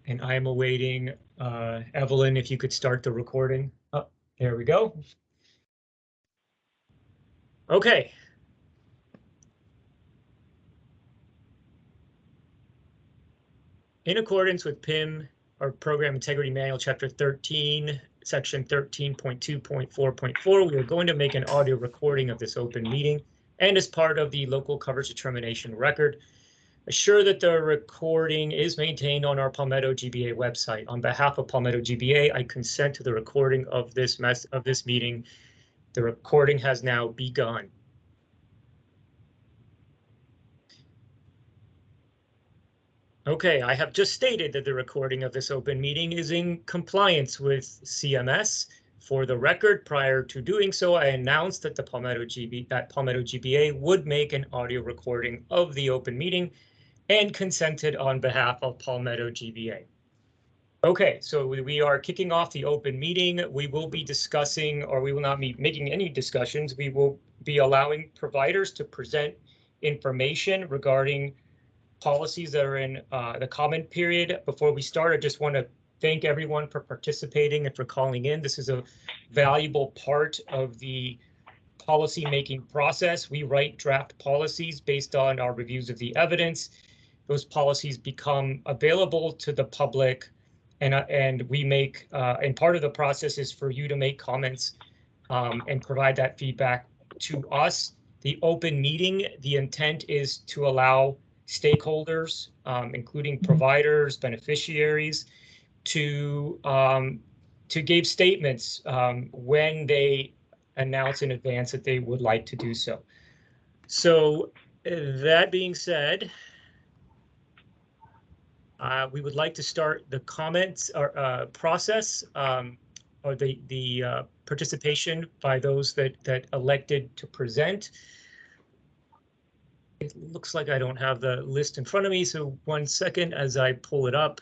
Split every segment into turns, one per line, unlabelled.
And I am awaiting Evelyn, if you could start the recording. Oh, there we go. Okay. In accordance with PIM, our Program Integrity Manual, Chapter 13, Section 13.2.4.4, we are going to make an audio recording of this open meeting and as part of the local coverage determination record. Assure that the recording is maintained on our Palmetto GBA website. On behalf of Palmetto GBA, I consent to the recording of this meeting. The recording has now begun. Okay, I have just stated that the recording of this open meeting is in compliance with CMS. For the record, prior to doing so, I announced that Palmetto GBA would make an audio recording of the open meeting and consented on behalf of Palmetto GBA. Okay, so we are kicking off the open meeting. We will be discussing, or we will not be making any discussions. We will be allowing providers to present information regarding policies that are in the comment period. Before we start, I just want to thank everyone for participating and for calling in. This is a valuable part of the policy making process. We write draft policies based on our reviews of the evidence. Those policies become available to the public, and we make, and part of the process is for you to make comments and provide that feedback to us. The open meeting, the intent is to allow stakeholders, including providers, beneficiaries, to give statements when they announce in advance that they would like to do so. So that being said, we would like to start the comments or process or the participation by those that elected to present. It looks like I don't have the list in front of me, so 1 second as I pull it up.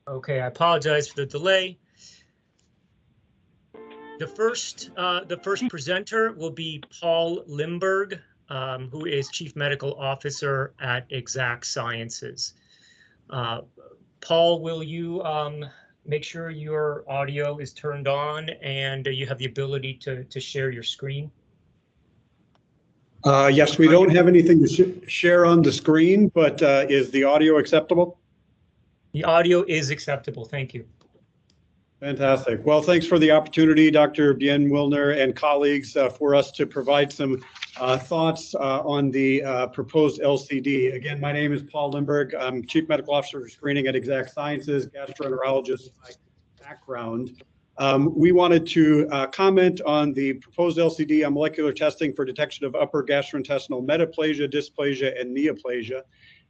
Okay, I apologize for the delay. The first presenter will be Paul Limburg, who is Chief Medical Officer at Exact Sciences. Paul, will you make sure your audio is turned on and you have the ability to share your screen?
Yes, we don't have anything to share on the screen, but is the audio acceptable?
The audio is acceptable. Thank you.
Fantastic. Well, thanks for the opportunity, Dr. Bien-Wilner and colleagues, for us to provide some thoughts on the proposed LCD. Again, my name is Paul Limburg. I'm Chief Medical Officer for Screening at Exact Sciences, gastroenterologist by background. We wanted to comment on the proposed LCD on molecular testing for detection of upper gastrointestinal metaplasia, dysplasia, and neoplasia.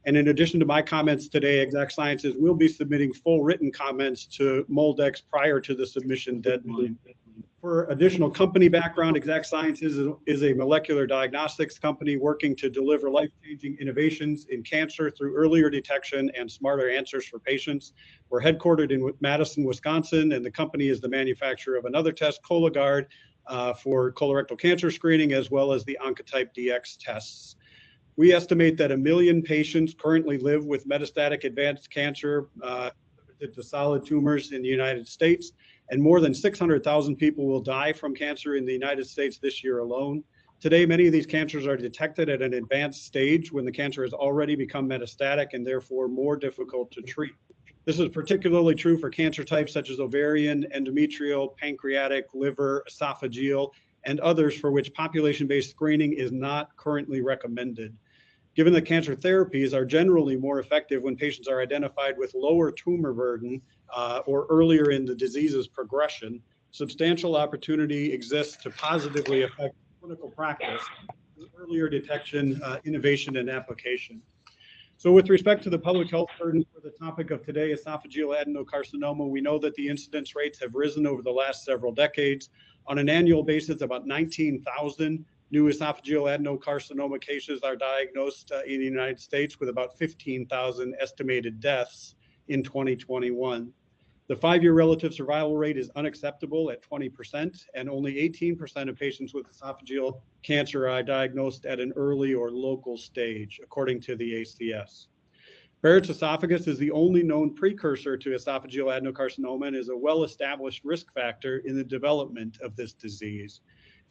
And in addition to my comments today, Exact Sciences will be submitting full written comments to MolDX prior to the submission deadline. For additional company background, Exact Sciences is a molecular diagnostics company working to deliver life-changing innovations in cancer through earlier detection and smarter answers for patients. We're headquartered in Madison, Wisconsin, and the company is the manufacturer of another test, EsoGuard, for colorectal cancer screening, as well as the Oncotype DX tests. We estimate that 1 million patients currently live with metastatic advanced cancer to solid tumors in the United States, and more than 600,000 people will die from cancer in the United States this year alone. Today, many of these cancers are detected at an advanced stage when the cancer has already become metastatic and therefore more difficult to treat. This is particularly true for cancer types such as ovarian, endometrial, pancreatic, liver, esophageal, and others for which population-based screening is not currently recommended. Given that cancer therapies are generally more effective when patients are identified with lower tumor burden or earlier in the disease's progression, substantial opportunity exists to positively affect clinical practice through earlier detection, innovation, and application. So with respect to the public health burden for the topic of today, esophageal adenocarcinoma, we know that the incidence rates have risen over the last several decades. On an annual basis, about 19,000 new esophageal adenocarcinoma cases are diagnosed in the United States, with about 15,000 estimated deaths in 2021. The 5-year relative survival rate is unacceptable at 20%, and only 18% of patients with esophageal cancer are diagnosed at an early or local stage, according to the ACS. Barrett's esophagus is the only known precursor to esophageal adenocarcinoma and is a well-established risk factor in the development of this disease.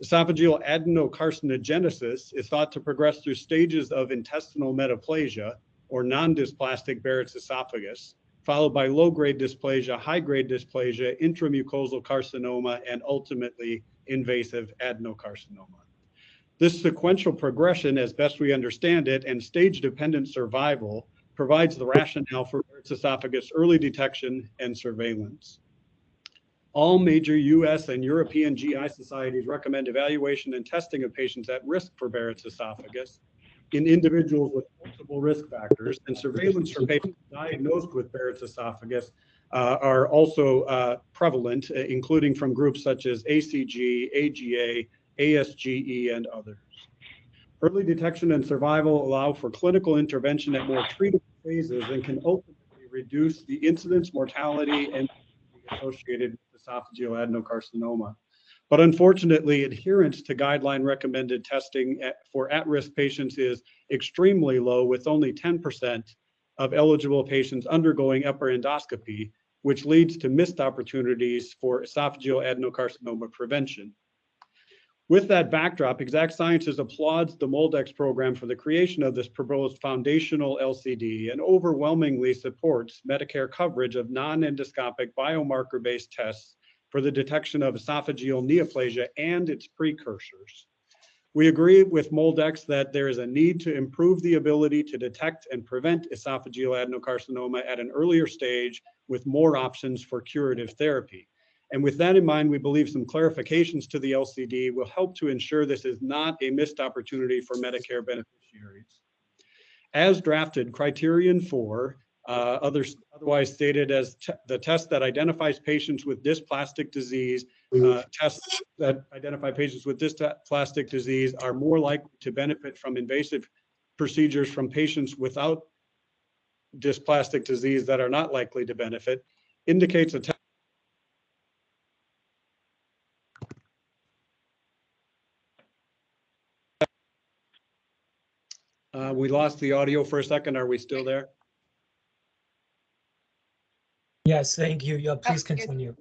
Esophageal adenocarcinogenesis is thought to progress through stages of intestinal metaplasia, or non-dysplastic Barrett's esophagus, followed by low-grade dysplasia, high-grade dysplasia, intramucosal carcinoma, and ultimately invasive adenocarcinoma. This sequential progression, as best we understand it, and stage-dependent survival provides the rationale for Barrett's esophagus early detection and surveillance. All major US and European GI societies recommend evaluation and testing of patients at risk for Barrett's esophagus in individuals with multiple risk factors, and surveillance for patients diagnosed with Barrett's esophagus are also prevalent, including from groups such as ACG, AGA, ASGE, and others. Early detection and survival allow for clinical intervention at more treatable phases and can ultimately reduce the incidence, mortality, and associated with esophageal adenocarcinoma. But unfortunately, adherence to guideline recommended testing for at-risk patients is extremely low, with only 10% of eligible patients undergoing upper endoscopy, which leads to missed opportunities for esophageal adenocarcinoma prevention. With that backdrop, Exact Sciences applauds the MolDX program for the creation of this proposed foundational LCD and overwhelmingly supports Medicare coverage of non-endoscopic biomarker-based tests for the detection of esophageal neoplasia and its precursors. We agree with MolDX that there is a need to improve the ability to detect and prevent esophageal adenocarcinoma at an earlier stage with more options for curative therapy. And with that in mind, we believe some clarifications to the LCD will help to ensure this is not a missed opportunity for Medicare beneficiaries. As drafted, criterion 4, otherwise stated as the test that identifies patients with dysplastic disease, tests that identify patients with dysplastic disease are more likely to benefit from invasive procedures from patients without dysplastic disease that are not likely to benefit, indicates a test. We lost the audio for a second. Are we still there?
Yes, thank you. Yeah, please continue.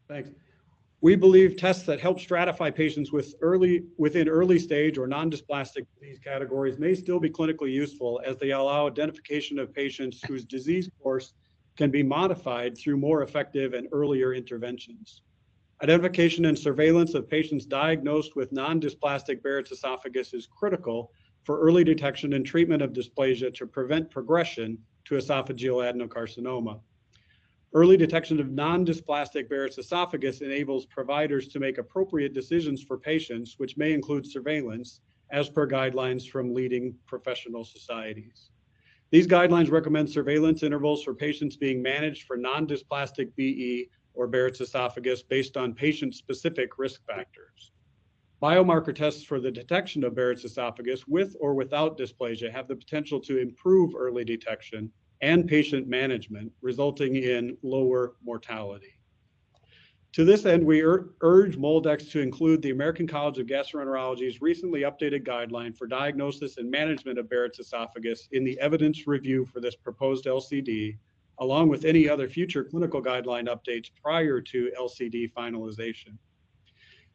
Thanks. We believe tests that help stratify patients within early stage or non-dysplastic disease categories may still be clinically useful, as they allow identification of patients whose disease course can be modified through more effective and earlier interventions. Identification and surveillance of patients diagnosed with non-dysplastic Barrett's esophagus is critical for early detection and treatment of dysplasia to prevent progression to esophageal adenocarcinoma. Early detection of non-dysplastic Barrett's esophagus enables providers to make appropriate decisions for patients, which may include surveillance, as per guidelines from leading professional societies. These guidelines recommend surveillance intervals for patients being managed for non-dysplastic BE or Barrett's esophagus based on patient-specific risk factors. Biomarker tests for the detection of Barrett's esophagus with or without dysplasia have the potential to improve early detection and patient management, resulting in lower mortality. To this end, we urge MolDX to include the American College of Gastroenterology's recently updated guideline for diagnosis and management of Barrett's esophagus in the evidence review for this proposed LCD, along with any other future clinical guideline updates prior to LCD finalization.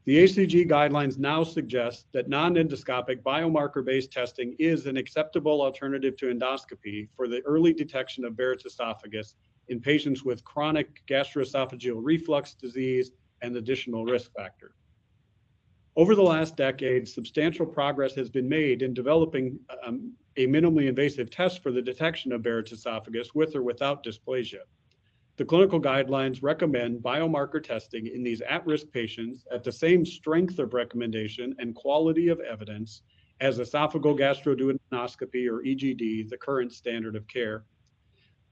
The ACG guidelines now suggest that non-endoscopic biomarker-based testing is an acceptable alternative to endoscopy for the early detection of Barrett's esophagus in patients with chronic gastroesophageal reflux disease and additional risk factor. Over the last decade, substantial progress has been made in developing a minimally invasive test for the detection of Barrett's esophagus with or without dysplasia. The clinical guidelines recommend biomarker testing in these at-risk patients at the same strength of recommendation and quality of evidence as esophageal gastroduodenoscopy, or EGD, the current standard of care.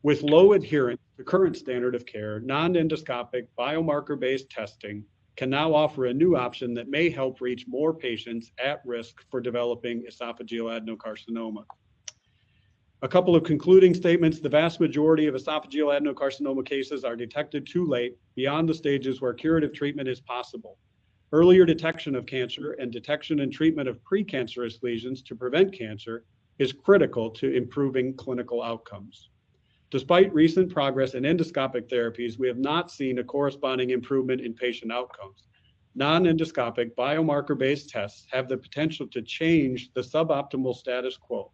With low adherence to current standard of care, non-endoscopic biomarker-based testing can now offer a new option that may help reach more patients at risk for developing esophageal adenocarcinoma. A couple of concluding statements. The vast majority of esophageal adenocarcinoma cases are detected too late, beyond the stages where curative treatment is possible. Earlier detection of cancer and detection and treatment of precancerous lesions to prevent cancer is critical to improving clinical outcomes. Despite recent progress in endoscopic therapies, we have not seen a corresponding improvement in patient outcomes. Non-endoscopic biomarker-based tests have the potential to change the suboptimal status quo.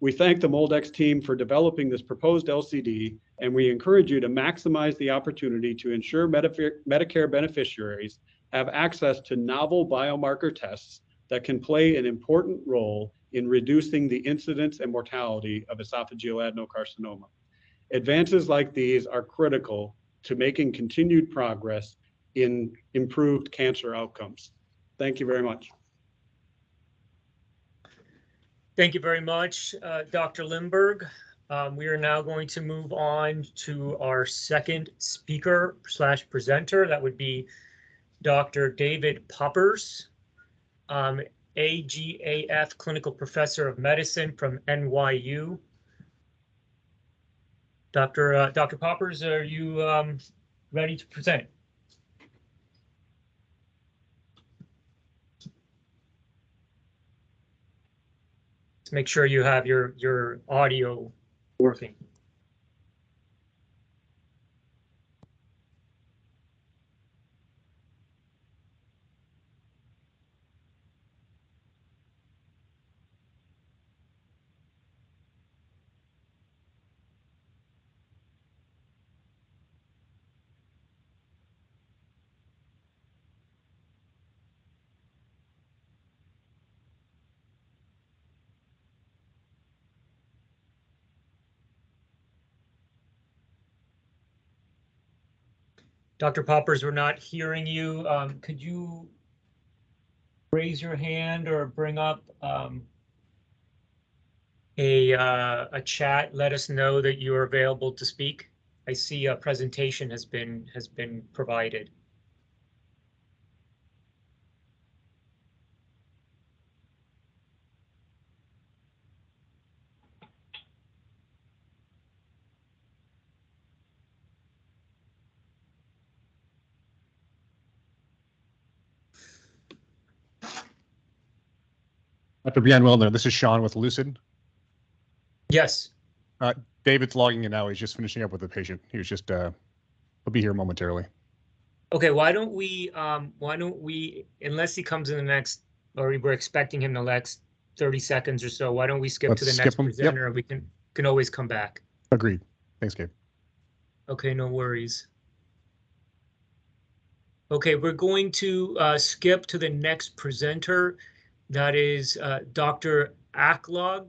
We thank the MolDX team for developing this proposed LCD, and we encourage you to maximize the opportunity to ensure Medicare beneficiaries have access to novel biomarker tests that can play an important role in reducing the incidence and mortality of esophageal adenocarcinoma. Advances like these are critical to making continued progress in improved cancer outcomes. Thank you very much.
Thank you very much, Dr. Lindberg. We are now going to move on to our second speaker/presenter. That would be Dr. David Poppers, AGAF Clinical Professor of Medicine from NYU. Dr. Poppers, are you ready to present? Let's make sure you have your audio working. Dr. Poppers, we're not hearing you. Could you raise your hand or bring up a chat? Let us know that you are available to speak. I see a presentation has been provided.
Dr. Bian-Wilner, this is Sean with Lucid.
Yes.
David's logging in now. He's just finishing up with the patient. He was just, he'll be here momentarily.
Okay, why don't we, unless he comes in the next, or we're expecting him the next 30 seconds or so, why don't we skip to the next presenter? Yep. We can always come back.
Agreed. Thanks, Gabe.
Okay, no worries. Okay, we're going to skip to the next presenter. That is Dr. Aklog,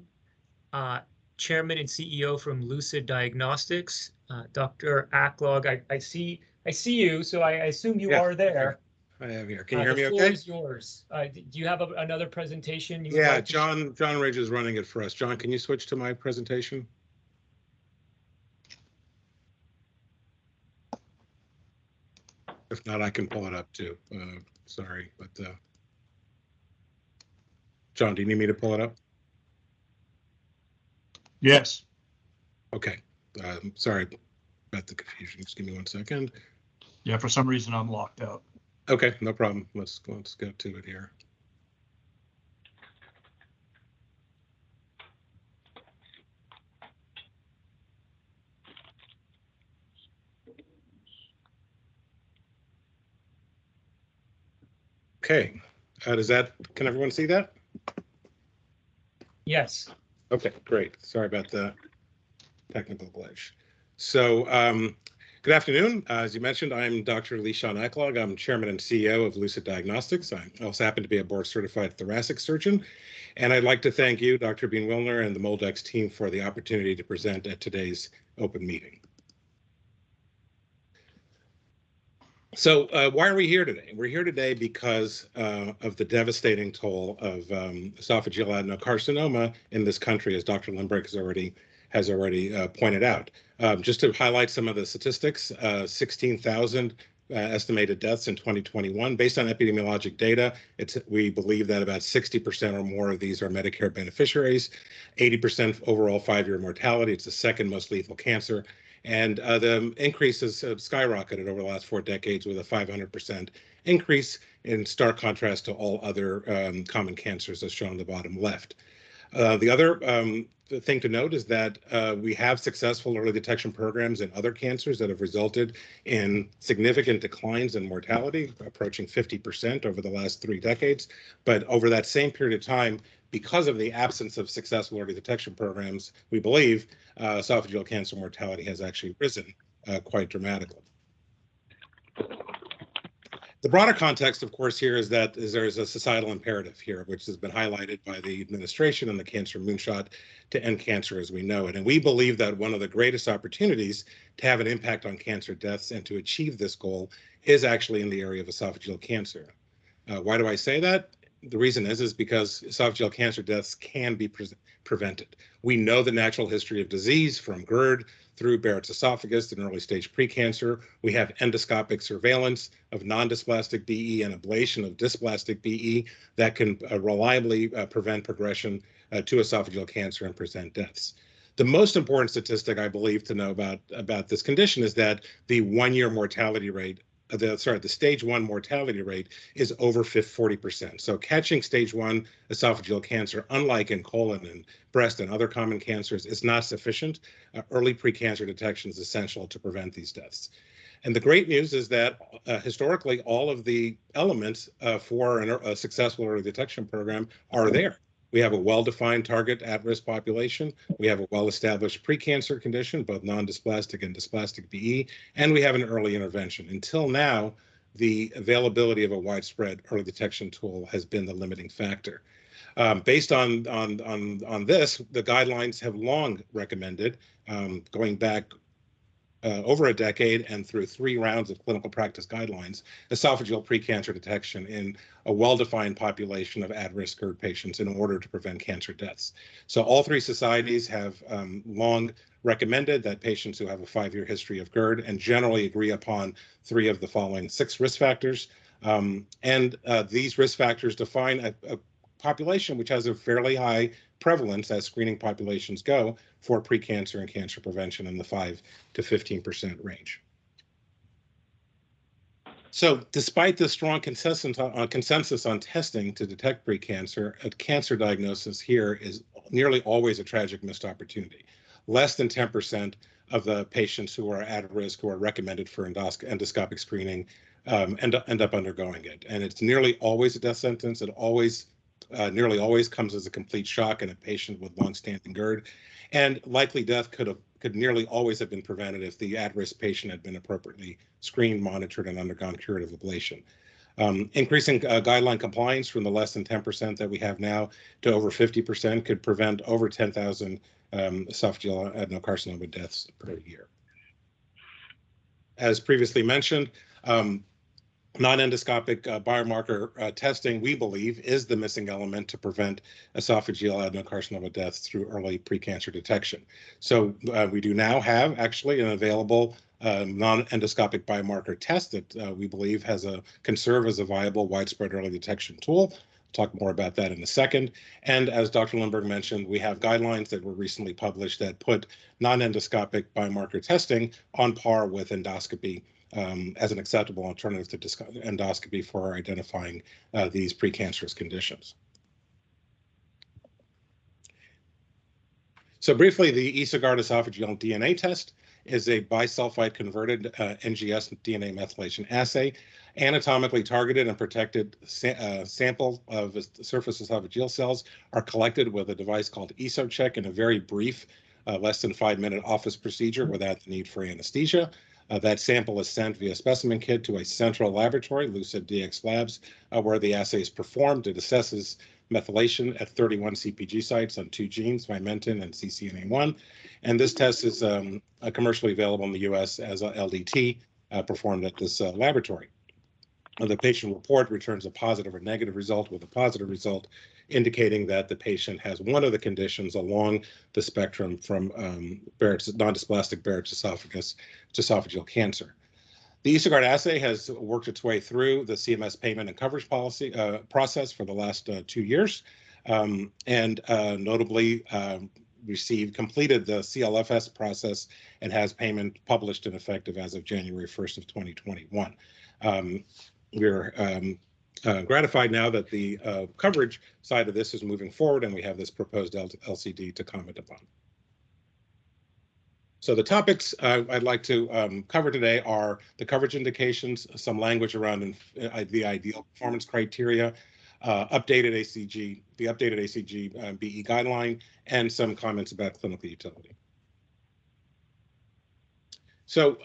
Chairman and CEO from Lucid Diagnostics. Dr. Aklog, I see you, so I assume you are there.
I am here. Can you hear me okay?
The floor is yours. Do you have another presentation?
Yeah, John Ridge is running it for us. John, can you switch to my presentation? If not, I can pull it up too. Sorry, but John, do you need me to pull it up?
Yes.
Okay. Sorry about the confusion. Just give me 1 second.
Yeah, for some reason I'm locked out.
Okay, no problem. Let's go to it here. Okay. Can everyone see that?
Yes.
Okay, great. Sorry about the technical glitch. So good afternoon. As you mentioned, I'm Dr. Sean Aklog. I'm Chairman and CEO of Lucid Diagnostics. I also happen to be a board-certified thoracic surgeon. And I'd like to thank you, Dr. Bian-Wilner, and the MolDX team for the opportunity to present at today's open meeting. So why are we here today? We're here today because of the devastating toll of esophageal adenocarcinoma in this country, as Dr. Lindberg has already pointed out. Just to highlight some of the statistics, 16,000 estimated deaths in 2021. Based on epidemiologic data, we believe that about 60% or more of these are Medicare beneficiaries, 80% overall 5-year mortality. It's the second most lethal cancer. And the increases have skyrocketed over the last 4 decades with a 500% increase, in stark contrast to all other common cancers as shown on the bottom left. The other thing to note is that we have successful early detection programs in other cancers that have resulted in significant declines in mortality, approaching 50% over the last 3 decades. But over that same period of time, because of the absence of successful early detection programs, we believe esophageal cancer mortality has actually risen quite dramatically. The broader context, of course, here is that there's a societal imperative here, which has been highlighted by the administration and the Cancer Moonshot to end cancer as we know it. And we believe that one of the greatest opportunities to have an impact on cancer deaths and to achieve this goal is actually in the area of esophageal cancer. Why do I say that? The reason is because esophageal cancer deaths can be prevented. We know the natural history of disease from GERD through Barrett's esophagus and early stage precancer. We have endoscopic surveillance of non-dysplastic BE and ablation of dysplastic BE that can reliably prevent progression to esophageal cancer and prevent deaths. The most important statistic I believe to know about this condition is that the 1-year mortality rate, the stage 1 mortality rate is over 40%. So catching stage 1 esophageal cancer, unlike in colon and breast and other common cancers, is not sufficient. Early precancer detection is essential to prevent these deaths. And the great news is that historically, all of the elements for a successful early detection program are there. We have a well-defined target at-risk population. We have a well-established precancer condition, both non-dysplastic and dysplastic BE, and we have an early intervention. Until now, the availability of a widespread early detection tool has been the limiting factor. Based on this, the guidelines have long recommended, going back over a decade and through 3 rounds of clinical practice guidelines, esophageal precancer detection in a well-defined population of at-risk GERD patients in order to prevent cancer deaths. So all 3 societies have long recommended that patients who have a 5-year history of GERD and generally agree upon 3 of the following 6 risk factors. These risk factors define a population which has a fairly high prevalence as screening populations go for precancer and cancer prevention in the 5 to 15% range. So despite the strong consensus on testing to detect precancer, a cancer diagnosis here is nearly always a tragic missed opportunity. Less than 10% of the patients who are at risk, who are recommended for endoscopic screening, end up undergoing it. And it's nearly always a death sentence. It nearly always comes as a complete shock in a patient with longstanding GERD, and likely death could nearly always have been prevented if the at-risk patient had been appropriately screened, monitored, and undergone curative ablation. Increasing guideline compliance from the less than 10% that we have now to over 50% could prevent over 10,000 esophageal adenocarcinoma deaths per year. As previously mentioned, non-endoscopic biomarker testing, we believe, is the missing element to prevent esophageal adenocarcinoma deaths through early precancer detection. So we do now have actually an available non-endoscopic biomarker test that we believe can serve as a viable widespread early detection tool. We'll talk more about that in a second. And as Dr. Lindberg mentioned, we have guidelines that were recently published that put non-endoscopic biomarker testing on par with endoscopy as an acceptable alternative to endoscopy for identifying these precancerous conditions. So briefly, the EsoGuard esophageal DNA test is a bisulfite converted NGS DNA methylation assay, anatomically targeted and protected sample of surface esophageal cells are collected with a device called EsoCheck in a very brief, less than 5-minute office procedure without the need for anesthesia. That sample is sent via specimen kit to a central laboratory, Lucid DX Labs, where the assay is performed. It assesses methylation at 31 CpG sites on 2 genes, vimentin and CCNA1. And this test is commercially available in the US as a LDT performed at this laboratory. The patient report returns a positive or negative result, with a positive result indicating that the patient has one of the conditions along the spectrum from Barrett's, non-dysplastic Barrett's esophagus to esophageal cancer. The EsoGuard assay has worked its way through the CMS payment and coverage policy process for the last 2 years, and notably completed the CLFS process and has payment published and effective as of January 1st of 2021. We're gratified now that the coverage side of this is moving forward, and we have this proposed LCD to comment upon. So the topics I'd like to cover today are the coverage indications, some language around the ideal performance criteria, updated ACG, the updated ACG BE guideline, and some comments about clinical utility. So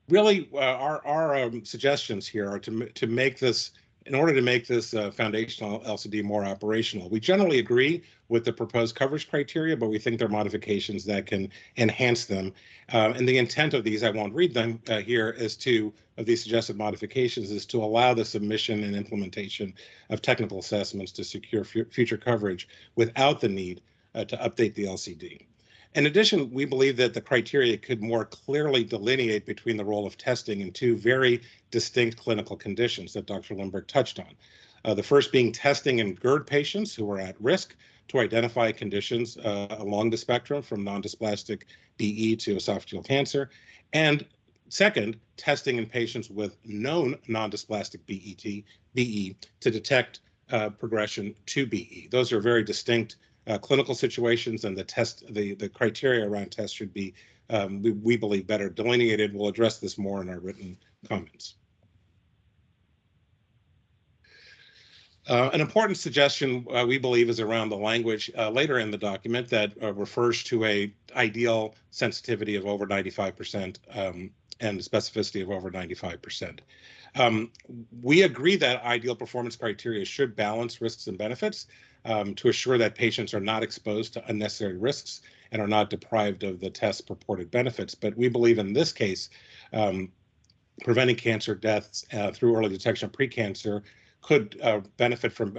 really, our suggestions here are to make this, in order to make this foundational LCD more operational. We generally agree with the proposed coverage criteria, but we think there are modifications that can enhance them. And the intent of these, I won't read them here, of these suggested modifications is to allow the submission and implementation of technical assessments to secure future coverage without the need to update the LCD. In addition, we believe that the criteria could more clearly delineate between the role of testing in two very distinct clinical conditions that Dr. Lindberg touched on. The first being testing in GERD patients who are at risk to identify conditions along the spectrum from non-dysplastic BE to esophageal cancer. And second, testing in patients with known non-dysplastic BE to detect progression to BE. Those are very distinct clinical situations, and the criteria around tests should be, we believe, better delineated. We'll address this more in our written comments. An important suggestion, we believe, is around the language later in the document that refers to a ideal sensitivity of over 95% and specificity of over 95%. We agree that ideal performance criteria should balance risks and benefits to assure that patients are not exposed to unnecessary risks and are not deprived of the test's purported benefits. But we believe in this case, preventing cancer deaths through early detection of precancer could benefit from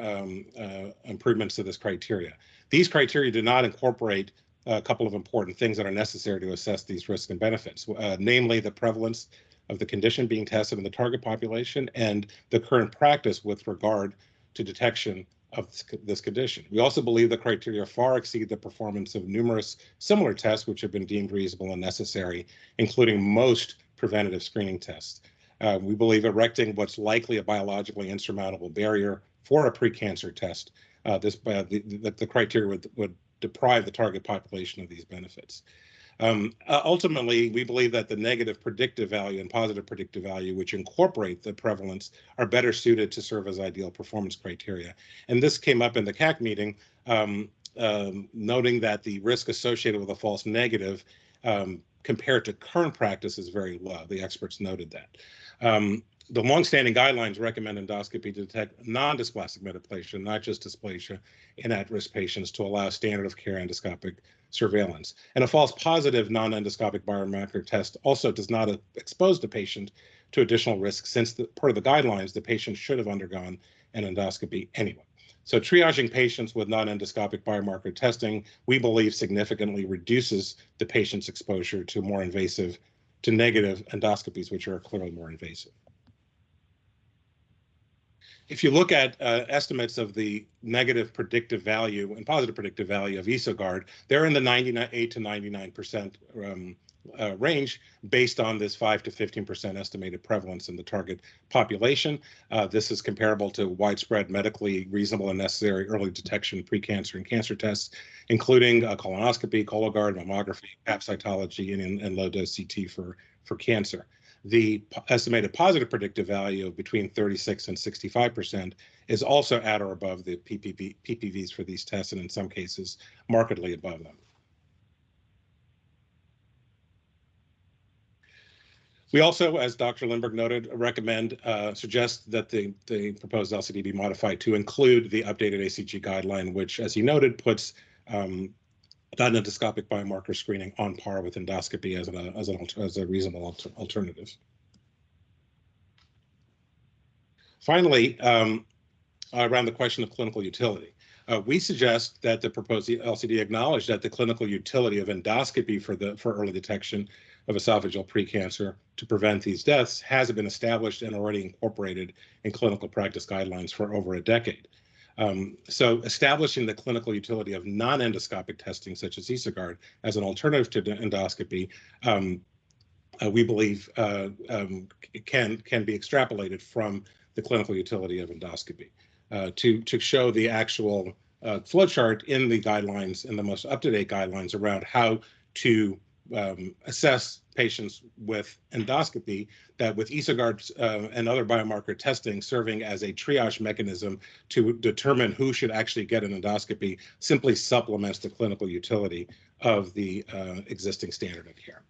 improvements to this criteria. These criteria do not incorporate a couple of important things that are necessary to assess these risks and benefits, namely the prevalence of the condition being tested in the target population and the current practice with regard to detection of this condition. We also believe the criteria far exceed the performance of numerous similar tests which have been deemed reasonable and necessary, including most preventative screening tests. We believe erecting what's likely a biologically insurmountable barrier for a precancer test, the criteria would deprive the target population of these benefits. Ultimately, we believe that the negative predictive value and positive predictive value, which incorporate the prevalence, are better suited to serve as ideal performance criteria. And this came up in the CAC meeting, noting that the risk associated with a false negative compared to current practice is very low. The experts noted that. The longstanding guidelines recommend endoscopy to detect non-dysplastic metaplasia, not just dysplasia, in at-risk patients to allow standard of care endoscopic surveillance. And a false positive non-endoscopic biomarker test also does not expose the patient to additional risks, since per the guidelines, the patient should have undergone an endoscopy anyway. So triaging patients with non-endoscopic biomarker testing, we believe, significantly reduces the patient's exposure to negative endoscopies, which are clearly more invasive. If you look at estimates of the negative predictive value and positive predictive value of EsoGuard, they're in the 98 to 99% range based on this 5 to 15% estimated prevalence in the target population. This is comparable to widespread medically reasonable and necessary early detection precancer and cancer tests, including colonoscopy, Cologuard, mammography, pap cytology, and low-dose CT for cancer. The estimated positive predictive value of between 36 and 65% is also at or above the PPVs for these tests, and in some cases, markedly above them. We also, as Dr. Lindberg noted, suggest that the proposed LCD be modified to include the updated ACG guideline, which, as he noted, puts nonendoscopic biomarker screening on par with endoscopy as a reasonable alternative. Finally, around the question of clinical utility, we suggest that the proposed LCD acknowledge that the clinical utility of endoscopy for early detection of esophageal precancer to prevent these deaths has been established and already incorporated in clinical practice guidelines for over a decade. So establishing the clinical utility of non-endoscopic testing, such as EsoGuard, as an alternative to endoscopy, we believe can be extrapolated from the clinical utility of endoscopy to show the actual flow chart in the guidelines, in the most up-to-date guidelines around how to assess patients with endoscopy, that with EsoGuard and other biomarker testing serving as a triage mechanism to determine who should actually get an endoscopy simply supplements the clinical utility of the existing standard of care.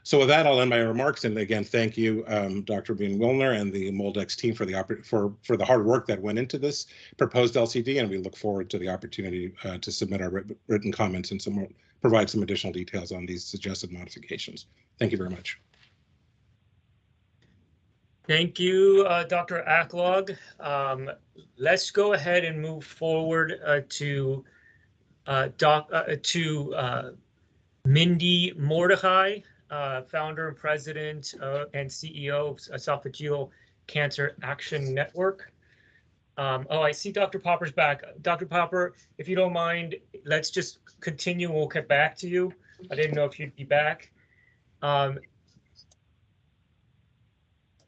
So with that, I'll end my remarks. And again, thank you, Dr. Bien-Willner and the MolDX team for the hard work that went into this proposed LCD. And we look forward to the opportunity to submit our written comments and provide some additional details on these suggested modifications. Thank you very much.
Thank you, Dr. Acklog. Let's go ahead and move forward to Mindy Mordechai, founder and president and CEO of Esophageal Cancer Action Network. Oh, I see Dr. Popper's back. Dr. Popper, if you don't mind, let's just continue. We'll get back to you. I didn't know if you'd be back.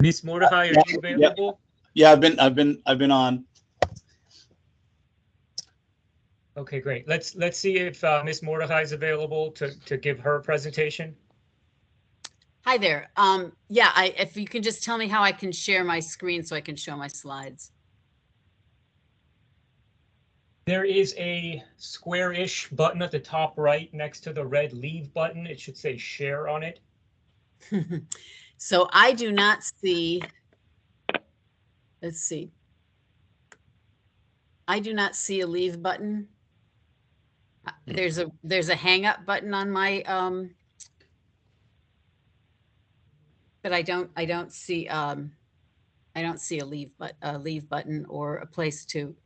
Ms. Mordechai, are you available?
Yeah, I've been on.
Okay, great. Let's see if Ms. Mordechai is available to give her presentation.
Hi there. Yeah, if you can just tell me how I can share my screen so I can show my slides.
There is a square-ish button at the top right next to the red leave button. It should say share on it.
So I do not see, let's see. I do not see a leave button. There's a hang up button on my but I don't see a leave button or a place to.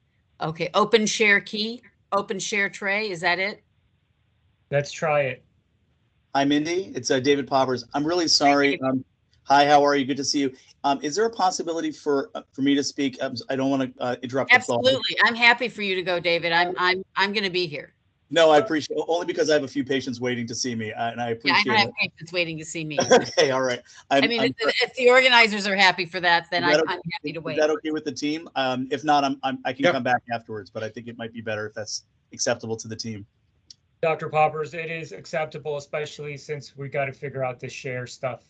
Okay, open share key, open share tray, is that it?
Let's try it.
Hi, Mindy. It's David Poppers. I'm really sorry. Hi, how are you? Good to see you. Is there a possibility for me to speak? I don't want to interrupt.
Absolutely, I'm happy for you to go, David. I'm going to be here.
No, I appreciate it. Only because I have a few patients waiting to see me, and I appreciate it.
Yeah, I have patients waiting to see me.
Okay, all right.
I mean, if the organizers are happy for that, then I'm happy to wait.
Is that okay with the team? If not, I can come back afterwards, but I think it might be better if that's acceptable to the team.
Dr. Poppers, it is acceptable, especially since we got to figure out this share stuff.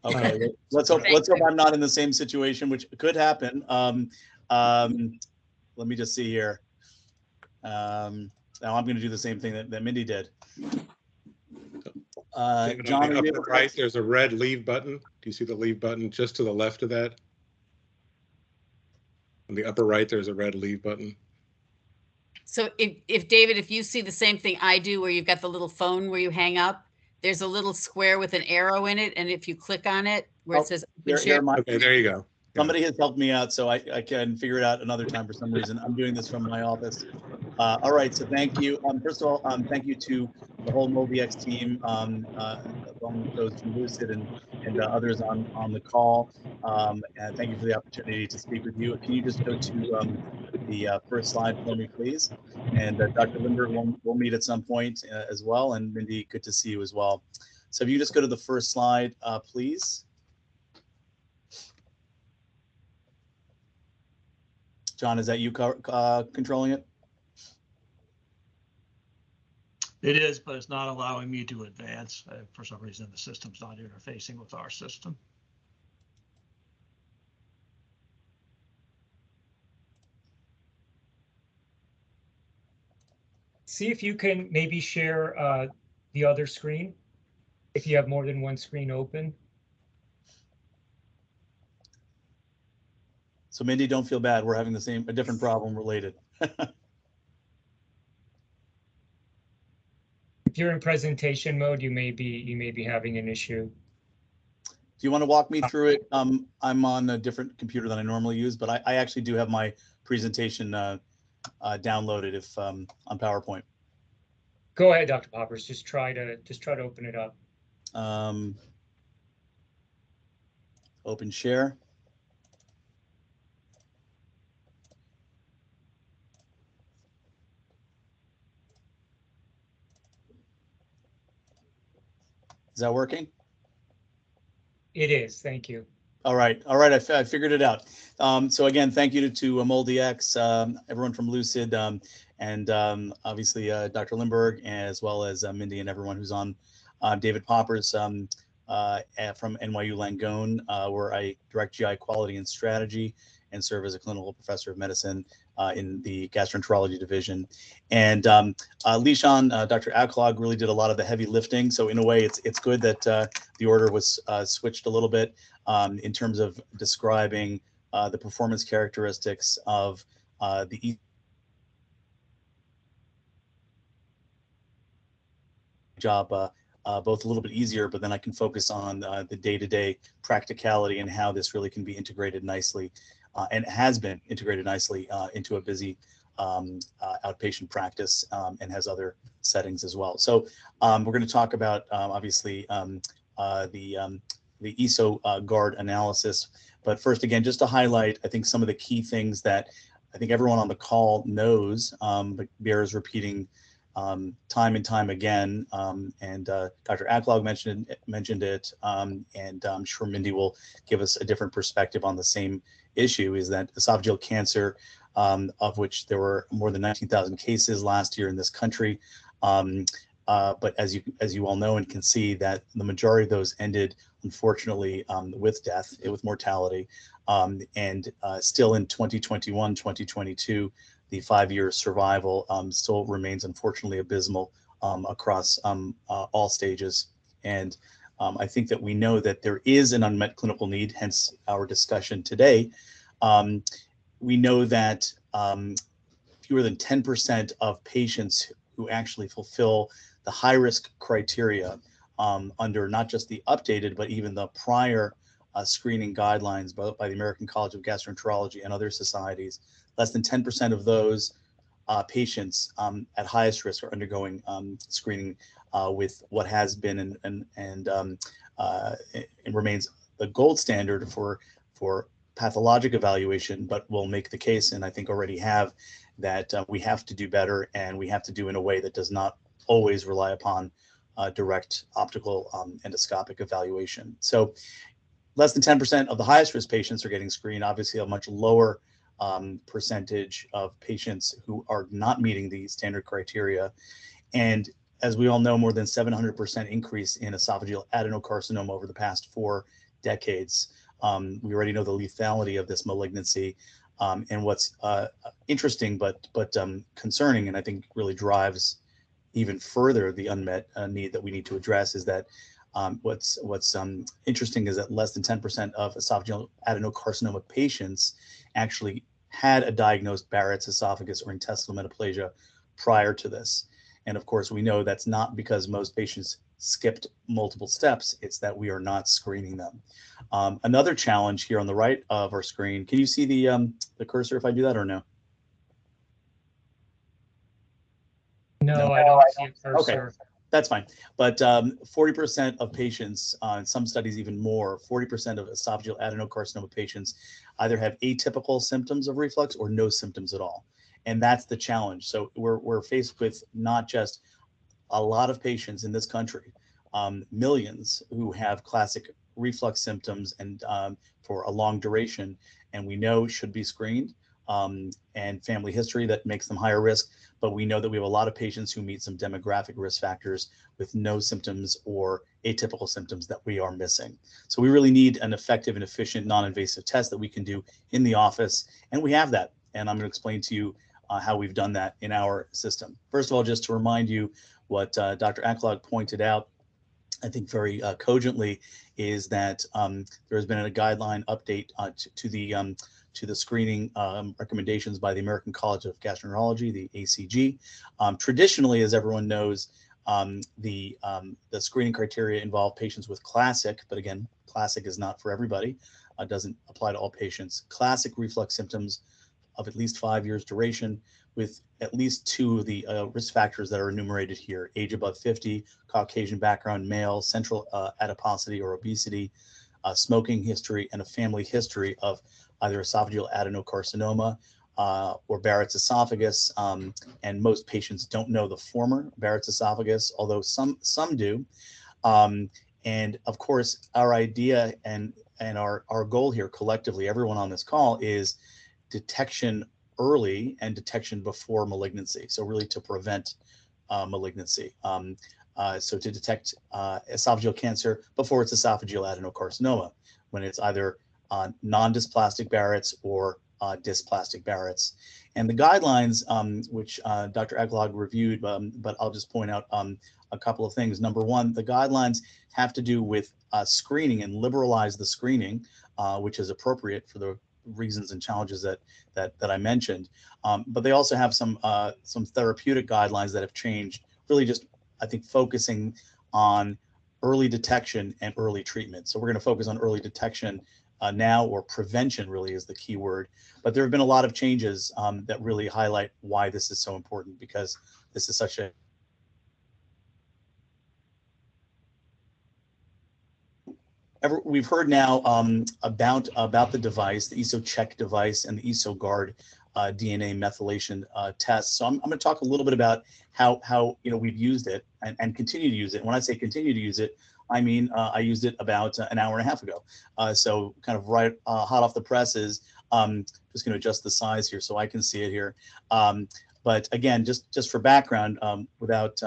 Okay, let's hope I'm not in the same situation, which could happen. Let me just see here. Now I'm going to do the same thing that Mindy did.
John, on the upper right, there's a red leave button. Do you see the leave button just to the left of that? On the upper right, there's a red leave button.
So if David, if you see the same thing I do, where you've got the little phone where you hang up, there's a little square with an arrow in it, and if you click on it, where it says share.
Okay, there you go.
Somebody has helped me out, so I can figure it out another time for some reason. I'm doing this from my office. All right, so thank you. First of all, thank you to the whole MolDX team, along with those from Lucid and others on the call. And thank you for the opportunity to speak with you. Can you just go to the first slide for me, please? And Dr. Lindbergh will meet at some point as well. And Mindy, good to see you as well. So if you just go to the first slide, please. John, is that you controlling it?
It is, but it's not allowing me to advance. For some reason, the system's not interfacing with our system.
See if you can maybe share the other screen, if you have more than one screen open.
So Mindy, don't feel bad. We're having a different problem related.
If you're in presentation mode, you may be having an issue.
Do you want to walk me through it? I'm on a different computer than I normally use, but I actually do have my presentation downloaded if on PowerPoint.
Go ahead, Dr. Poppers. Just try to open it up.
Open share. Is that working?
It is. Thank you.
All right. I figured it out. So again, thank you to MolDX, everyone from Lucid, and obviously Dr. Lindberg, as well as Mindy and everyone who's on. David Poppers from NYU Langone, where I direct GI quality and strategy and serve as a clinical professor of medicine in the gastroenterology division. And Lishan, Dr. Alclog really did a lot of the heavy lifting. So in a way, it's good that the order was switched a little bit in terms of describing the performance characteristics of the job both a little bit easier, but then I can focus on the day-to-day practicality and how this really can be integrated nicely and has been integrated nicely into a busy outpatient practice and has other settings as well. So we're going to talk about obviously the EsoGuard analysis. But first, again, just to highlight, I think some of the key things that I think everyone on the call knows, but bears repeating time and time again. And Dr. Alclog mentioned it, and I'm sure Mindy will give us a different perspective on the same issue, is that esophageal cancer, of which there were more than 19,000 cases last year in this country. But as you all know and can see, that the majority of those ended, unfortunately, with death, with mortality. And still in 2021, 2022, the 5-year survival still remains unfortunately abysmal across all stages. And I think that we know that there is an unmet clinical need, hence our discussion today. We know that fewer than 10% of patients who actually fulfill the high-risk criteria under not just the updated, but even the prior screening guidelines by the American College of Gastroenterology and other societies, less than 10% of those patients at highest risk are undergoing screening with what has been and remains the gold standard for pathologic evaluation, but will make the case, and I think already have, that we have to do better, and we have to do in a way that does not always rely upon direct optical endoscopic evaluation. So less than 10% of the highest risk patients are getting screened, obviously a much lower percentage of patients who are not meeting the standard criteria. And as we all know, more than 700% increase in esophageal adenocarcinoma over the past 4 decades. We already know the lethality of this malignancy. And what's interesting but concerning, and I think really drives even further the unmet need that we need to address, is that what's interesting is that less than 10% of esophageal adenocarcinoma patients actually had a diagnosed Barrett's esophagus or intestinal metaplasia prior to this. And of course, we know that's not because most patients skipped multiple steps, it's that we are not screening them. Another challenge here on the right of our screen, can you see the cursor if I do that or no?
No, I don't see a cursor.
Okay, that's fine. But 40% of patients, in some studies even more, 40% of esophageal adenocarcinoma patients either have atypical symptoms of reflux or no symptoms at all. And that's the challenge. So we're faced with not just a lot of patients in this country, millions who have classic reflux symptoms and for a long duration, and we know should be screened, and family history that makes them higher risk. But we know that we have a lot of patients who meet some demographic risk factors with no symptoms or atypical symptoms that we are missing. So we really need an effective and efficient non-invasive test that we can do in the office, and we have that. And I'm going to explain to you how we've done that in our system. First of all, just to remind you what Dr. Alclog pointed out, I think very cogently, is that there has been a guideline update to the screening recommendations by the American College of Gastroenterology, the ACG. Traditionally, as everyone knows, The screening criteria involve patients with classic, but again, classic is not for everybody. Doesn't apply to all patients. Classic reflux symptoms of at least 5 years duration, with at least 2 of the risk factors that are enumerated here: age above 50, Caucasian background, male, central adiposity or obesity, smoking history, and a family history of either esophageal adenocarcinoma or Barrett's esophagus. And most patients don't know the former, Barrett's esophagus, although some do. And of course, our idea and our goal here collectively, everyone on this call, is detection early and detection before malignancy. So really to prevent malignancy. So to detect esophageal cancer before it's esophageal adenocarcinoma, when it's either non-dysplastic Barrett's or dysplastic Barrett's. And the guidelines, which Dr. Eklag reviewed, but I'll just point out a couple of things. Number one, the guidelines have to do with screening and liberalize the screening, which is appropriate for the reasons and challenges that I mentioned. But they also have some therapeutic guidelines that have changed, really just, I think, focusing on early detection and early treatment. So we're going to focus on early detection now, or prevention really is the key word. But there have been a lot of changes that really highlight why this is so important, because this is such a we've heard now about the device, the EsoCheck device, and the EsoGuard DNA methylation test. So I'm going to talk a little bit about how we've used it and continue to use it. When I say continue to use it, I mean I used it about an hour and a half ago. So kind of right hot off the presses. Just going to adjust the size here so I can see it here. But again, just for background, without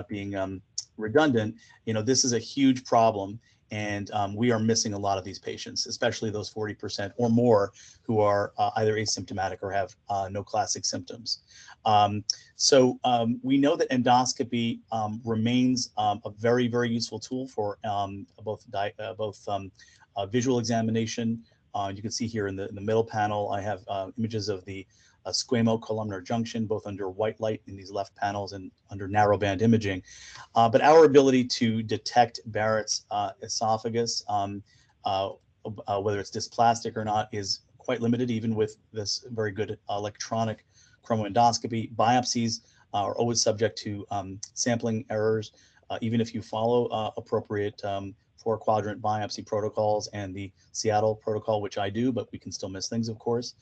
being redundant, this is a huge problem, and we are missing a lot of these patients, especially those 40% or more who are either asymptomatic or have no classic symptoms. So we know that endoscopy remains a very, very useful tool for both visual examination. You can see here in the middle panel, I have images of the squamo-columnar junction, both under white light in these left panels and under narrowband imaging. But our ability to detect Barrett's esophagus, whether it's dysplastic or not, is quite limited, even with this very good electronic chromoendoscopy. Biopsies are always subject to sampling errors, even if you follow appropriate 4-quadrant biopsy protocols and the Seattle protocol, which I do, but we can still miss things, of course.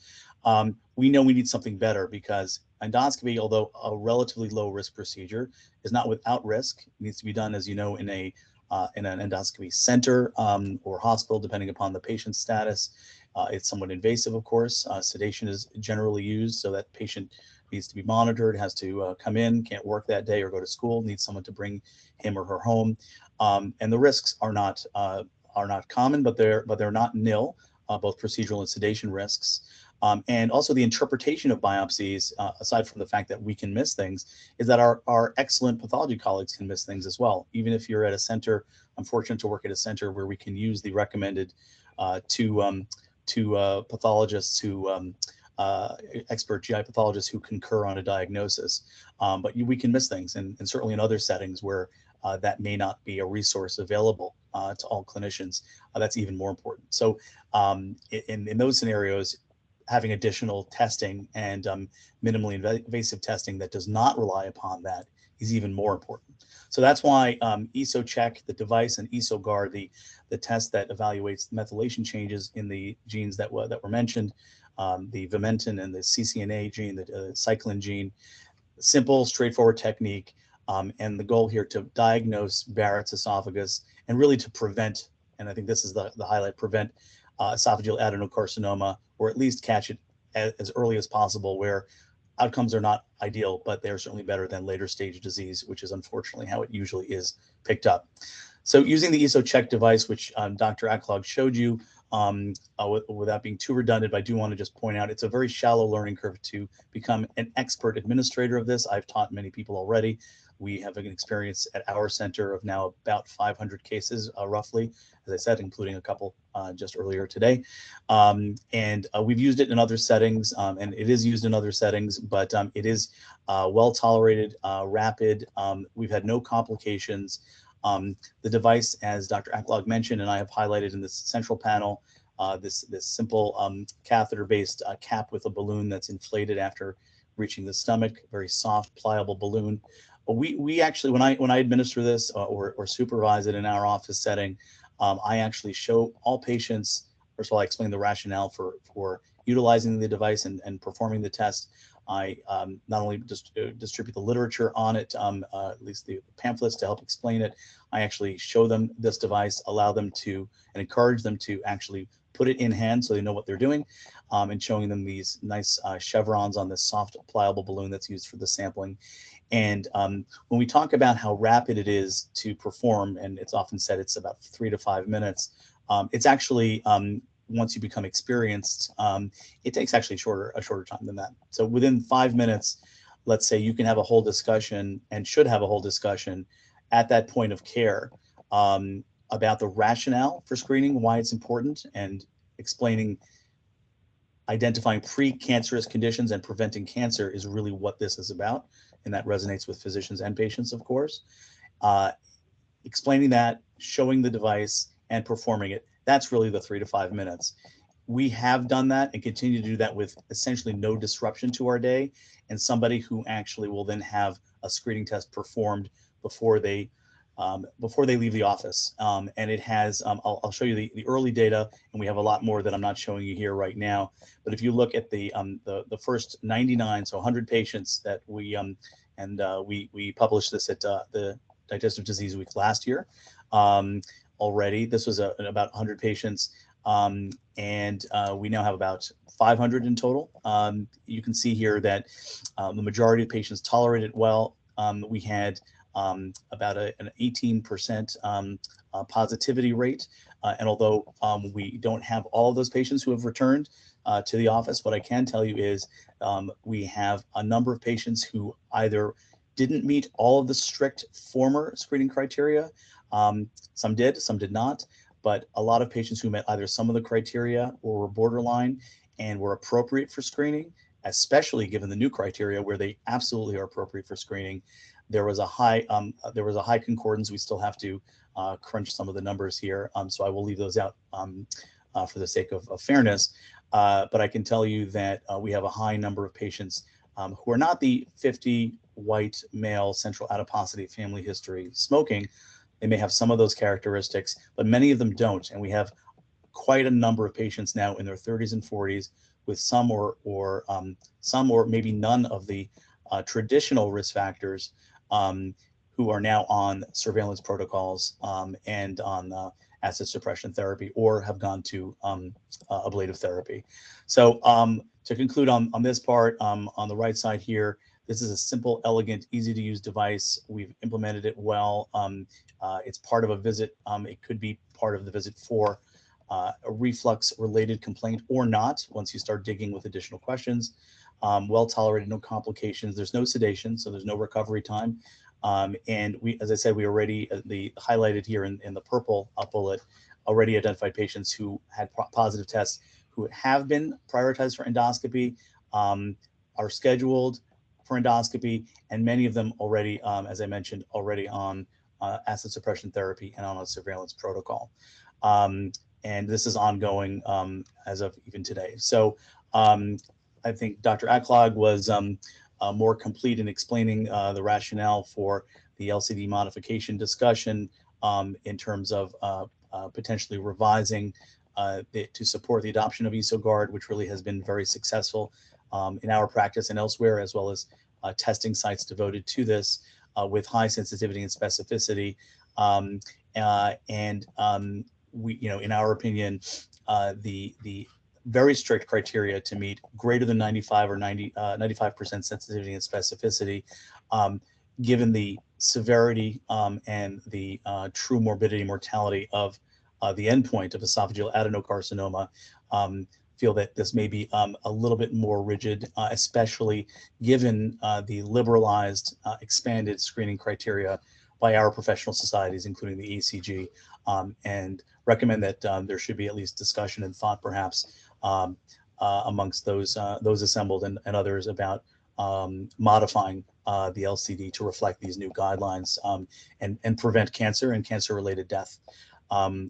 We know we need something better, because endoscopy, although a relatively low risk procedure, is not without risk. It needs to be done, as you know, in an endoscopy center or hospital, depending upon the patient's status. It's somewhat invasive, of course. Sedation is generally used, so that patient needs to be monitored, has to come in, can't work that day or go to school, needs someone to bring him or her home. And the risks are not common, but they're not nil, both procedural and sedation risks. And also the interpretation of biopsies, aside from the fact that we can miss things, is that our excellent pathology colleagues can miss things as well. Even if you're at a center, I'm fortunate to work at a center where we can use the recommended two pathologists who expert GI pathologists who concur on a diagnosis. But we can miss things, and certainly in other settings where that may not be a resource available to all clinicians, that's even more important. So in those scenarios, having additional testing and minimally invasive testing that does not rely upon that is even more important. So that's why EsoCheck, the device, and EsoGuard, the test that evaluates methylation changes in the genes that were mentioned, the vimentin and the CCNA gene, the cyclin gene, simple, straightforward technique. And the goal here to diagnose Barrett's esophagus and really to prevent, and I think this is the highlight, prevent esophageal adenocarcinoma, or at least catch it as early as possible, where outcomes are not ideal, but they're certainly better than later stage disease, which is unfortunately how it usually is picked up. So using the EsoCheck device, which Dr. Eklag showed you, without being too redundant, but I do want to just point out it's a very shallow learning curve to become an expert administrator of this. I've taught many people already, We have an experience at our center of now about 500 cases, roughly, as I said, including a couple just earlier today. We've used it in other settings, and it is used in other settings, but it is well tolerated, rapid. We've had no complications. The device, as Dr. Aklog mentioned, and I have highlighted in this central panel, this simple catheter-based cap with a balloon that's inflated after reaching the stomach, very soft, pliable balloon. We actually, when I administer this or supervise it in our office setting, I actually show all patients. First of all, I explain the rationale for utilizing the device and performing the test. I not only just distribute the literature on it, at least the pamphlets to help explain it. I actually show them this device, allow them to, and encourage them to actually put it in hand so they know what they're doing, and showing them these nice chevrons on this soft, pliable balloon that's used for the sampling. And when we talk about how rapid it is to perform, and it's often said it's about 3 to 5 minutes, it's actually, once you become experienced, it takes actually a shorter time than that. So within 5 minutes, let's say you can have a whole discussion and should have a whole discussion at that point of care about the rationale for screening, why it's important, and explaining identifying precancerous conditions and preventing cancer is really what this is about. And that resonates with physicians and patients, of course. Explaining that, showing the device, and performing it, that's really the 3 to 5 minutes. We have done that and continue to do that with essentially no disruption to our day, and somebody who actually will then have a screening test performed before they leave the office. And it has, I'll show you the early data, and we have a lot more that I'm not showing you here right now. But if you look at the first 99, so 100 patients that we published this at the Digestive Disease Week last year already. This was about 100 patients, and we now have about 500 in total. You can see here that the majority of patients tolerated well. We had about an 18% positivity rate. And although we don't have all of those patients who have returned to the office, what I can tell you is we have a number of patients who either didn't meet all of the strict former screening criteria. Some did, some did not, but a lot of patients who met either some of the criteria or were borderline and were appropriate for screening, especially given the new criteria where they absolutely are appropriate for screening. There was a high concordance. We still have to crunch some of the numbers here, so I will leave those out for the sake of fairness. But I can tell you that we have a high number of patients who are not the 50 white male central adiposity family history smoking. They may have some of those characteristics, but many of them don't. And we have quite a number of patients now in their 30s and 40s with some or maybe none of the traditional risk factors, who are now on surveillance protocols and on acid suppression therapy, or have gone to ablative therapy. So to conclude on this part, on the right side here, this is a simple, elegant, easy to use device. We've implemented it well. It's part of a visit. It could be part of the visit for a reflux related complaint or not, once you start digging with additional questions. Well tolerated, no complications. There's no sedation, so there's no recovery time. And we, as I said, we already highlighted here in the purple bullet, already identified patients who had positive tests, who have been prioritized for endoscopy, are scheduled for endoscopy, and many of them already, as I mentioned, already on acid suppression therapy and on a surveillance protocol. And this is ongoing as of even today. So I think Dr. Aklog was more complete in explaining the rationale for the LCD modification discussion in terms of potentially revising to support the adoption of EsoGuard, which really has been very successful in our practice and elsewhere, as well as testing sites devoted to this with high sensitivity and specificity. We, in our opinion, the very strict criteria to meet greater than 95 or 95% sensitivity and specificity, given the severity and the true morbidity mortality of the endpoint of esophageal adenocarcinoma, feel that this may be a little bit more rigid, especially given the liberalized, expanded screening criteria by our professional societies, including the ECG, and recommend that there should be at least discussion and thought, perhaps, amongst those assembled and others about modifying the LCD to reflect these new guidelines and prevent cancer and cancer-related death.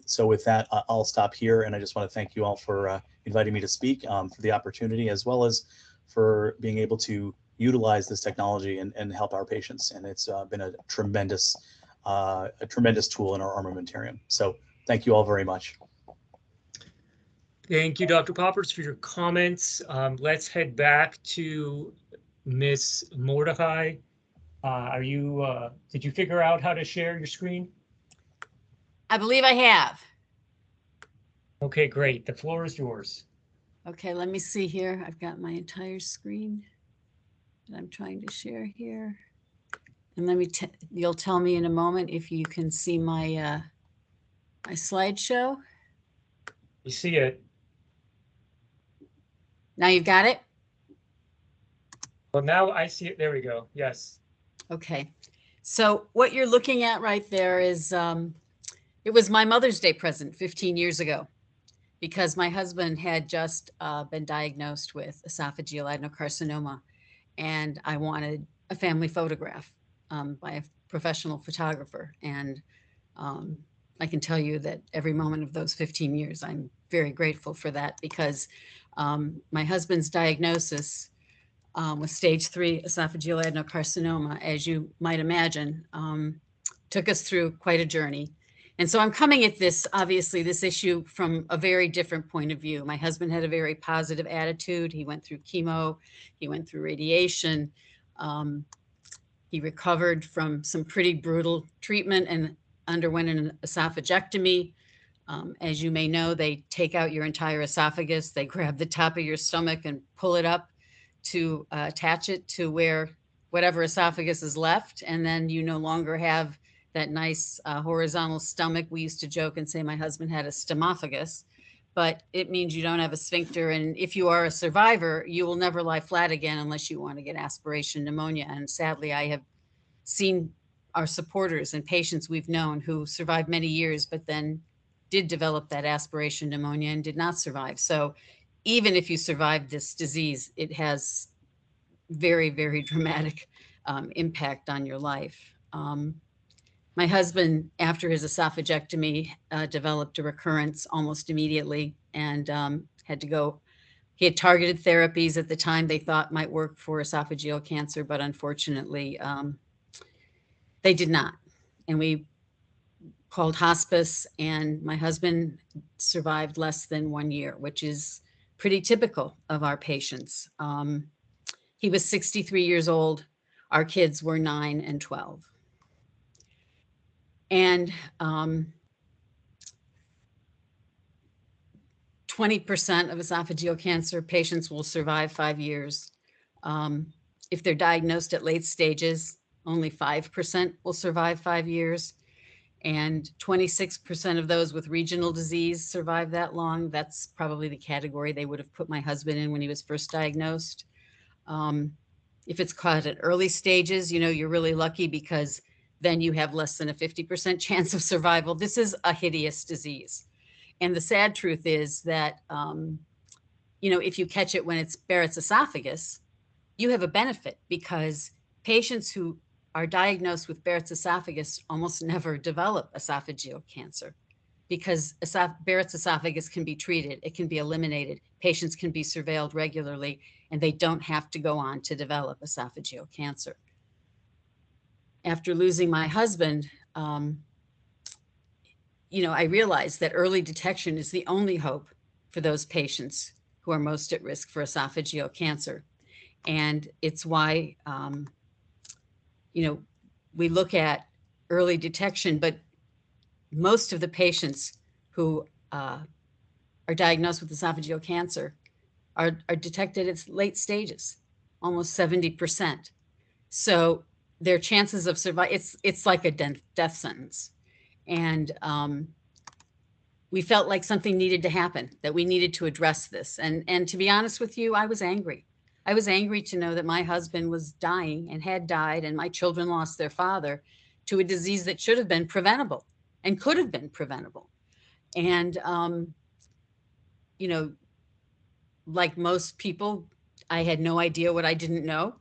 So with that, I'll stop here, and I just want to thank you all for inviting me to speak, for the opportunity, as well as for being able to utilize this technology and help our patients. And it's been a tremendous tool in our armamentarium. So thank you all very much.
Thank you, Dr. Poppers, for your comments. Let's head back to Ms. Mordecai. Did you figure out how to share your screen?
I believe I have.
Okay, great. The floor is yours.
Okay, let me see here. I've got my entire screen that I'm trying to share here. And you'll tell me in a moment if you can see my my slideshow.
You see it?
Now you've got it?
Well, now I see it. There we go. Yes.
Okay. So what you're looking at right there is, it was my Mother's Day present 15 years ago, because my husband had just been diagnosed with esophageal adenocarcinoma, and I wanted a family photograph by a professional photographer. And I can tell you that every moment of those 15 years, I'm very grateful for that, because my husband's diagnosis with stage 3 esophageal adenocarcinoma, as you might imagine, took us through quite a journey. And so I'm coming at this, obviously, this issue from a very different point of view. My husband had a very positive attitude. He went through chemo, he went through radiation. He recovered from some pretty brutal treatment and underwent an esophagectomy. As you may know, they take out your entire esophagus. They grab the top of your stomach and pull it up to attach it to whatever esophagus is left. And then you no longer have that nice horizontal stomach. We used to joke and say my husband had a stomophagus, but it means you don't have a sphincter. And if you are a survivor, you will never lie flat again unless you want to get aspiration pneumonia. And sadly, I have seen our supporters and patients we've known who survived many years, but then did develop that aspiration pneumonia and did not survive. So even if you survive this disease, it has very, very dramatic impact on your life. My husband, after his esophagectomy, developed a recurrence almost immediately and had to go. He had targeted therapies at the time they thought might work for esophageal cancer, but unfortunately, they did not. And we called hospice, and my husband survived less than 1 year, which is pretty typical of our patients. He was 63 years old. Our kids were 9 and 12. And 20% of esophageal cancer patients will survive 5 years. If they're diagnosed at late stages, only 5% will survive 5 years. And 26% of those with regional disease survive that long. That's probably the category they would have put my husband in when he was first diagnosed. If it's caught at early stages, you know, you're really lucky, because then you have less than a 50% chance of survival. This is a hideous disease. And the sad truth is that, you know, if you catch it when it's Barrett's esophagus, you have a benefit, because patients who are diagnosed with Barrett's esophagus almost never develop esophageal cancer, because Barrett's esophagus can be treated, it can be eliminated, patients can be surveilled regularly, and they don't have to go on to develop esophageal cancer. After losing my husband, you know, I realized that early detection is the only hope for those patients who are most at risk for esophageal cancer. And it's why, you know, we look at early detection, but most of the patients who are diagnosed with esophageal cancer are detected at late stages, almost 70%. So their chances of survival, it's like a death sentence. And we felt like something needed to happen, that we needed to address this. And to be honest with you, I was angry. I was angry to know that my husband was dying and had died, and my children lost their father to a disease that should have been preventable and could have been preventable. And, you know, like most people, I had no idea what I didn't know.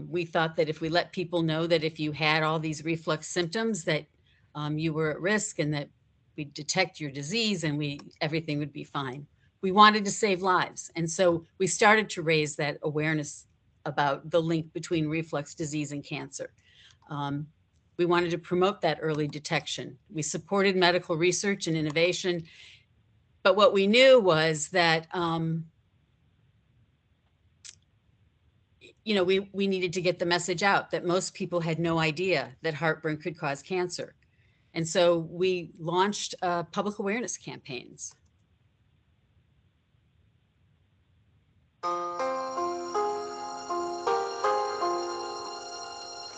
We thought that if we let people know that if you had all these reflux symptoms, that you were at risk, and that we'd detect your disease and everything would be fine. We wanted to save lives. And so we started to raise that awareness about the link between reflux disease and cancer. We wanted to promote that early detection. We supported medical research and innovation. But what we knew was that, you know, we needed to get the message out that most people had no idea that heartburn could cause cancer. And so we launched public awareness campaigns.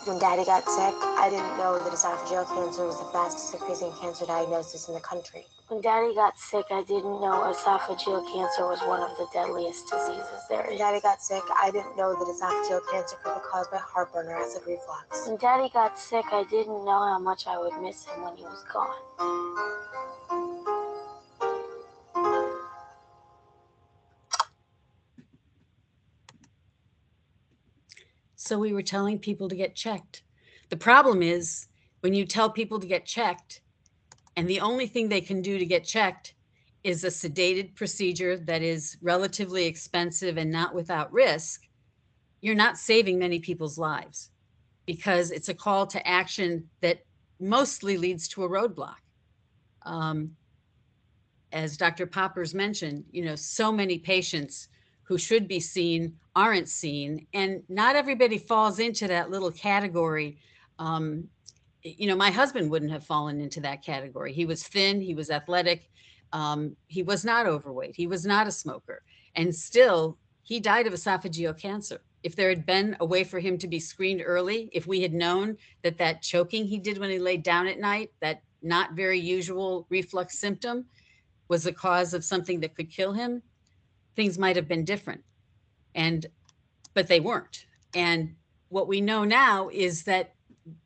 When Daddy got sick, I didn't know that esophageal cancer was the fastest increasing cancer diagnosis in the country. When Daddy got sick, I didn't know esophageal cancer was one of the deadliest diseases there is. When Daddy got sick, I didn't know that esophageal cancer could be caused by heartburn or acid reflux. When Daddy got sick, I didn't know how much I would miss him when he was gone.
So we were telling people to get checked. The problem is when you tell people to get checked, and the only thing they can do to get checked is a sedated procedure that is relatively expensive and not without risk, you're not saving many people's lives, because it's a call to action that mostly leads to a roadblock. As Dr. Poppers mentioned, you know, so many patients who should be seen aren't seen, and not everybody falls into that little category. You know, my husband wouldn't have fallen into that category. He was thin, he was athletic, he was not overweight, he was not a smoker, and still he died of esophageal cancer. If there had been a way for him to be screened early, if we had known that that choking he did when he laid down at night, that not very usual reflux symptom, was the cause of something that could kill him, things might have been different. But they weren't. And what we know now is that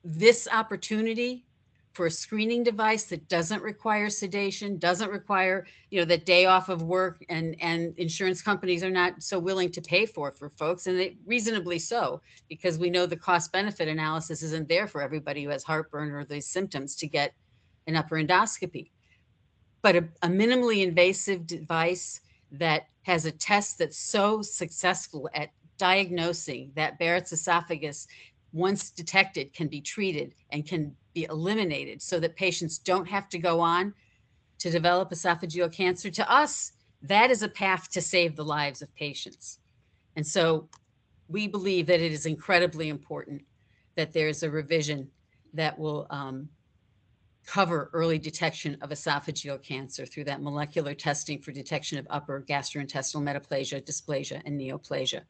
this opportunity for a screening device that doesn't require sedation, doesn't require, you know, that day off of work, and insurance companies are not so willing to pay for folks, and they reasonably so, because we know the cost benefit analysis isn't there for everybody who has heartburn or these symptoms to get an upper endoscopy. But a minimally invasive device that has a test that's so successful at diagnosing that Barrett's esophagus, once detected, can be treated and can be eliminated so that patients don't have to go on to develop esophageal cancer. To us, that is a path to save the lives of patients. And so we believe that it is incredibly important that there's a revision that will cover early detection of esophageal cancer through that molecular testing for detection of upper gastrointestinal metaplasia, dysplasia, and neoplasia.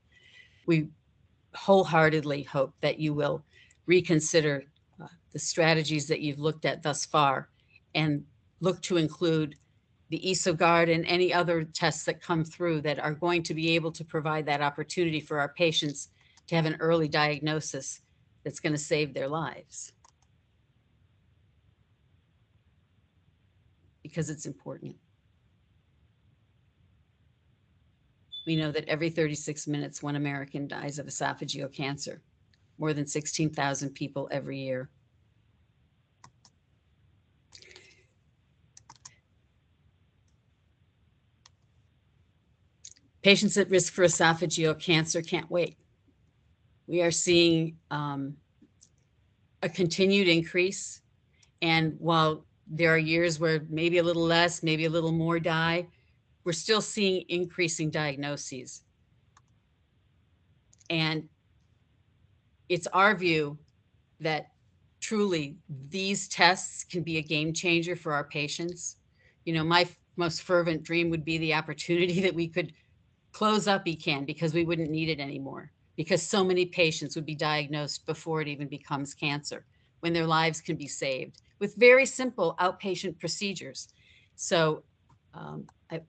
We wholeheartedly hope that you will reconsider the strategies that you've looked at thus far and look to include the EsoGuard and any other tests that come through that are going to be able to provide that opportunity for our patients to have an early diagnosis that's going to save their lives. Because it's important. We know that every 36 minutes, one American dies of esophageal cancer, more than 16,000 people every year. Patients at risk for esophageal cancer can't wait. We are seeing a continued increase. And while there are years where maybe a little less, maybe a little more die, we're still seeing increasing diagnoses. And it's our view that truly these tests can be a game changer for our patients. You know, my most fervent dream would be the opportunity that we could close up ECAN because we wouldn't need it anymore, because so many patients would be diagnosed before it even becomes cancer, when their lives can be saved with very simple outpatient procedures. So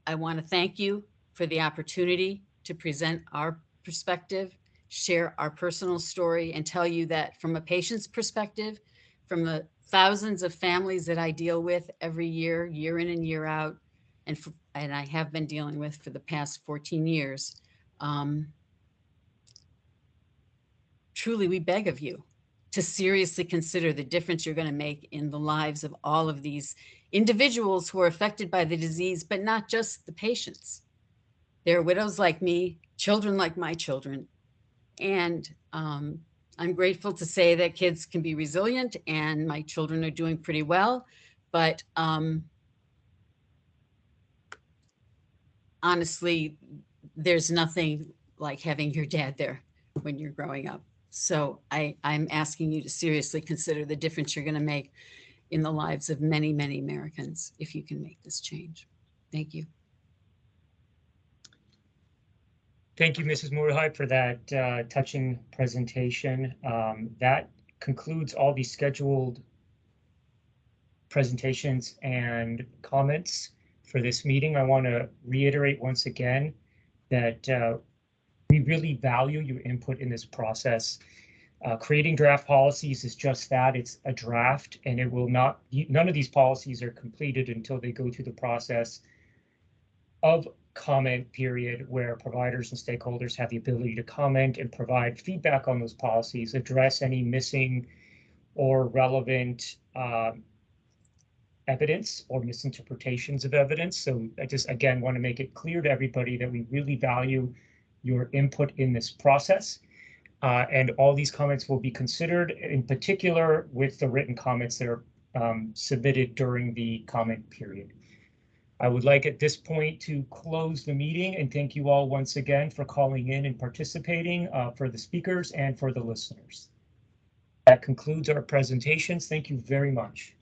I want to thank you for the opportunity to present our perspective, share our personal story, and tell you that from a patient's perspective, from the thousands of families that I deal with every year, year in and year out, and I have been dealing with for the past 14 years, truly we beg of you to seriously consider the difference you're going to make in the lives of all of these individuals who are affected by the disease, but not just the patients. There are widows like me, children like my children, and I'm grateful to say that kids can be resilient and my children are doing pretty well, but honestly, there's nothing like having your dad there when you're growing up. So I'm asking you to seriously consider the difference you're going to make in the lives of many, many Americans if you can make this change. Thank you.
Thank you, Mrs. Mordehai, for that touching presentation. That concludes all the scheduled presentations and comments for this meeting. I want to reiterate once again that we really value your input in this process. Creating draft policies is just that. It's a draft, and it will not, none of these policies are completed until they go through the process of comment period where providers and stakeholders have the ability to comment and provide feedback on those policies, address any missing or relevant evidence or misinterpretations of evidence. So I just, again, want to make it clear to everybody that we really value your input in this process. And all these comments will be considered, in particular with the written comments that are submitted during the comment period. I would like at this point to close the meeting and thank you all once again for calling in and participating, for the speakers and for the listeners. That concludes our presentations. Thank you very much.